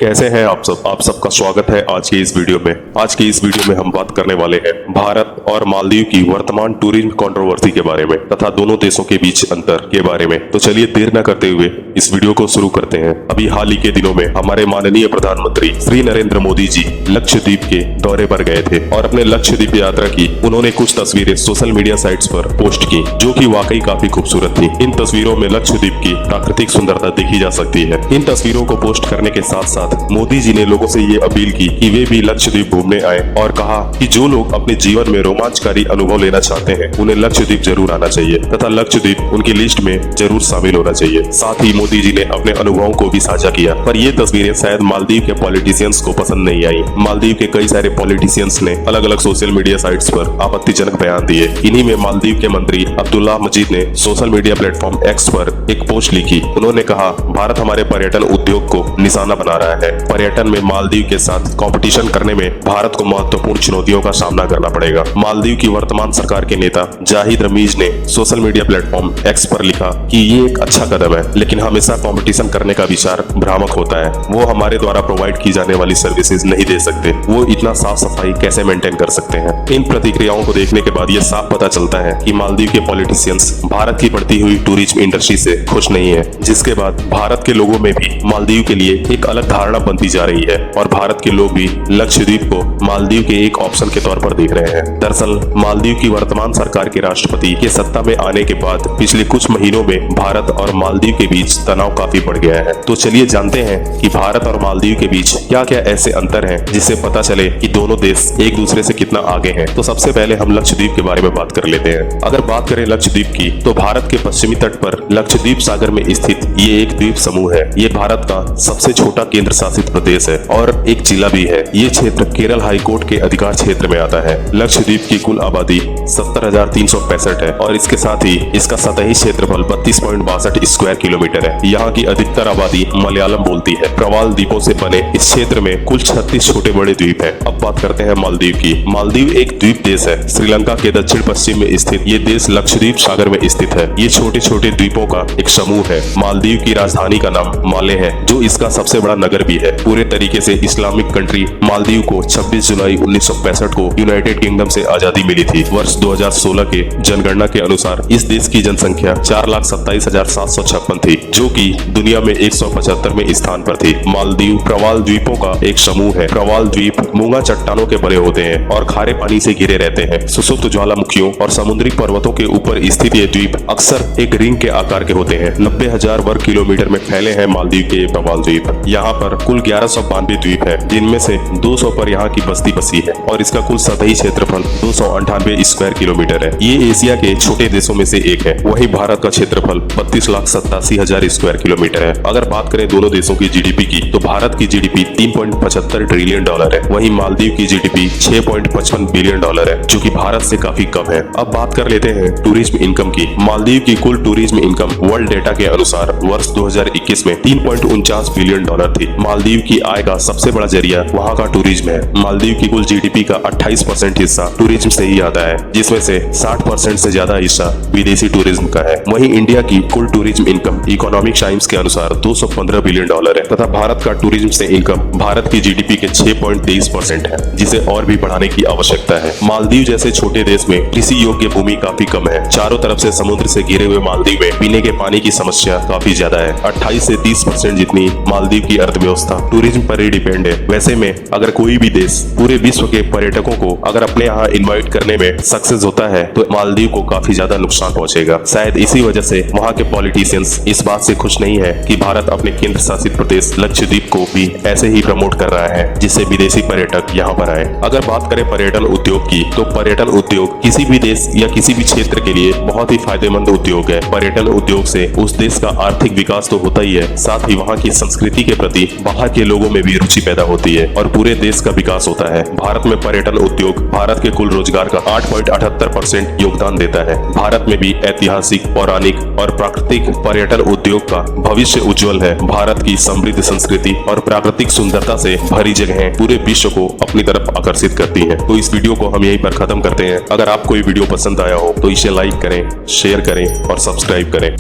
कैसे हैं आप सबका स्वागत है आज की इस वीडियो में। आज की इस वीडियो में हम बात करने वाले हैं भारत और मालदीव की वर्तमान टूरिज्म कंट्रोवर्सी के बारे में तथा दोनों देशों के बीच अंतर के बारे में। तो चलिए देर न करते हुए इस वीडियो को शुरू करते हैं। अभी हाल ही के दिनों में हमारे माननीय प्रधानमंत्री श्री नरेंद्र मोदी जी लक्षद्वीप के दौरे पर गए थे और अपने लक्षद्वीप यात्रा की उन्होंने कुछ तस्वीरें सोशल मीडिया साइट्स पर पोस्ट की, जो कि वाकई काफी खूबसूरत थी। इन तस्वीरों में लक्षद्वीप की प्राकृतिक सुंदरता देखी जा सकती है। इन तस्वीरों को पोस्ट करने के साथ साथ मोदी जी ने लोगों से ये अपील की कि वे भी लक्षद्वीप घूमने आए और कहा कि जो लोग अपने जीवन में रोमांचकारी अनुभव लेना चाहते हैं उन्हें लक्षद्वीप जरूर आना चाहिए तथा लक्षद्वीप उनकी लिस्ट में जरूर शामिल होना चाहिए। साथ ही मोदी जी ने अपने अनुभवों को भी साझा किया, पर ये तस्वीरें शायद मालदीव के पॉलिटिशियंस को पसंद नहीं आई। मालदीव के कई सारे पॉलिटिशियंस ने अलग अलग सोशल मीडिया साइट्स पर आपत्तिजनक बयान दिए। इन्हीं में मालदीव के मंत्री अब्दुल्ला मजीद ने सोशल मीडिया प्लेटफॉर्म एक्स पर एक पोस्ट लिखी। उन्होंने कहा, भारत हमारे पर्यटन उद्योग को निशाना बना रहा है। पर्यटन में मालदीव के साथ कंपटीशन करने में भारत को महत्वपूर्ण चुनौतियों का सामना करना पड़ेगा। मालदीव की वर्तमान सरकार के नेता जाहिद रमीज ने सोशल मीडिया प्लेटफॉर्म एक्स पर लिखा कि ये एक अच्छा कदम है, लेकिन हमेशा कंपटीशन करने का विचार भ्रामक होता है। वो हमारे द्वारा प्रोवाइड की जाने वाली सर्विसेज नहीं दे सकते, वो इतना साफ सफाई कैसे मेंटेन कर सकते हैं। इन प्रतिक्रियाओं को देखने के बाद ये साफ पता चलता है कि मालदीव के पॉलिटिशियंस भारत की बढ़ती हुई टूरिज्म इंडस्ट्री से खुश नहीं है, जिसके बाद भारत के लोगों में भी मालदीव के लिए एक अलग धारणा बनती जा रही है और भारत के लोग भी लक्षद्वीप को मालदीव के एक ऑप्शन के तौर पर देख रहे हैं। दरअसल मालदीव की वर्तमान सरकार के राष्ट्रपति के सत्ता में आने के बाद पिछले कुछ महीनों में भारत और मालदीव के बीच तनाव काफी बढ़ गया है। तो चलिए जानते हैं कि भारत और मालदीव के बीच क्या क्या ऐसे अंतर हैं जिससे पता चले कि दोनों देश एक दूसरे से कितना आगे हैं। तो सबसे पहले हम लक्षद्वीप के बारे में बात कर लेते हैं। अगर बात करें लक्षद्वीप की, तो भारत के पश्चिमी तट पर लक्षद्वीप सागर में स्थित ये एक द्वीप समूह है। ये भारत का सबसे छोटा केंद्र शासित प्रदेश है और एक जिला भी है। ये क्षेत्र केरल हाई कोर्ट के अधिकार क्षेत्र में आता है। लक्षद्वीप की कुल आबादी 70,365 है और इसके साथ ही इसका सतही क्षेत्रफल 32.62 स्क्वायर किलोमीटर है। यहाँ की अधिकतर आबादी मलयालम बोलती है। प्रवाल द्वीपों से बने इस क्षेत्र में कुल 36 छोटे बड़े द्वीप हैं। अब बात करते हैं मालदीव की। मालदीव एक द्वीप देश है। श्रीलंका के दक्षिण पश्चिम में स्थित ये देश लक्षद्वीप सागर में स्थित है। ये छोटे छोटे द्वीपों का एक समूह है। मालदीव की राजधानी का नाम माले है, जो इसका सबसे बड़ा नगर भी है। पूरे तरीके से इस्लामिक कंट्री मालदीव को 26 जुलाई 1965 को यूनाइटेड किंगडम से आजादी मिली थी। वर्ष 2016 के जनगणना के अनुसार इस देश की जनसंख्या 4,27,756 थी, जो कि दुनिया में 175वें स्थान पर थी। मालदीव प्रवाल द्वीपों का एक समूह है। प्रवाल द्वीप मूंगा चट्टानों के बने होते हैं और खारे पानी से घिरे रहते हैं। सुसुप्त ज्वालामुखियों और समुद्री पर्वतों के ऊपर स्थित ये द्वीप अक्सर एक रिंग के आकार के होते हैं। 90,000 वर्ग किलोमीटर में फैले हैं मालदीव के प्रवाल द्वीप। यहाँ पर कुल 1192 द्वीप है, जिनमें से 200 पर यहाँ की बस्ती बसी है और इसका कुल सतही क्षेत्रफल 298 स्क्वायर किलोमीटर है। ये एशिया के छोटे देशों में से एक है। वहीं भारत का क्षेत्रफल 32,87,000 स्क्वायर किलोमीटर है। अगर बात करें दोनों देशों की जीडीपी की, तो भारत की जीडीपी $3.75 ट्रिलियन है। वहीं मालदीव की जीडीपी $6.55 बिलियन है, जो कि भारत से काफी कम है। अब बात कर लेते हैं टूरिज्म इनकम की। मालदीव की कुल टूरिज्म इनकम वर्ल्ड डेटा के अनुसार वर्ष 2021 में $3.49 बिलियन थी। मालदीव की आय का सबसे बड़ा जरिया वहाँ का टूरिज्म है। मालदीव की कुल जीडीपी का 28% हिस्सा टूरिज्म से ही आता है, जिसमें से 60% से ज्यादा हिस्सा विदेशी टूरिज्म का है। वहीं इंडिया की कुल टूरिज्म इनकम इकोनॉमिक टाइम्स के अनुसार $215 बिलियन है तथा भारत का टूरिज्म से इनकम भारत की जीडीपी के 6.23% है, जिसे और भी बढ़ाने की आवश्यकता है। मालदीव जैसे छोटे देश में कृषि योग्य भूमि काफी कम है। चारों तरफ से समुद्र से घिरे हुए मालदीव में पीने के पानी की समस्या काफी ज्यादा है। 28 से 30% जितनी मालदीव की अर्थव्यवस्था टूरिज्म पर ही डिपेंड है। वैसे में अगर कोई भी देश पूरे विश्व के पर्यटकों को अगर अपने यहाँ इनवाइट करने में सक्सेस होता है, तो मालदीव को काफी ज्यादा नुकसान पहुंचेगा। शायद इसी वजह से वहाँ के पॉलिटिशियंस इस बात से खुश नहीं है कि भारत अपने केंद्र शासित प्रदेश लक्षद्वीप को भी ऐसे ही प्रमोट कर रहा है, जिससे विदेशी पर्यटक यहाँ पर आए। अगर बात करें पर्यटन उद्योग की, तो पर्यटन उद्योग किसी भी देश या किसी भी क्षेत्र के लिए बहुत ही फायदेमंद उद्योग है। पर्यटन उद्योग से उस देश का आर्थिक विकास तो होता ही है, साथ ही वहाँ की संस्कृति के प्रति बाहर के लोगों में भी रुचि पैदा होती है और पूरे देश का विकास होता है। भारत में पर्यटन उद्योग भारत के कुल रोजगार का 8.78% योगदान देता है। भारत में भी ऐतिहासिक, पौराणिक और प्राकृतिक पर्यटन उद्योग का भविष्य उज्जवल है। भारत की समृद्ध संस्कृति और प्राकृतिक सुंदरता से भरी जगहें पूरे विश्व को अपनी तरफ आकर्षित करती हैं। तो इस वीडियो को हम यहीं पर खत्म करते हैं। अगर आपको ये वीडियो पसंद आया हो तो इसे लाइक करें, शेयर करें और सब्सक्राइब करें।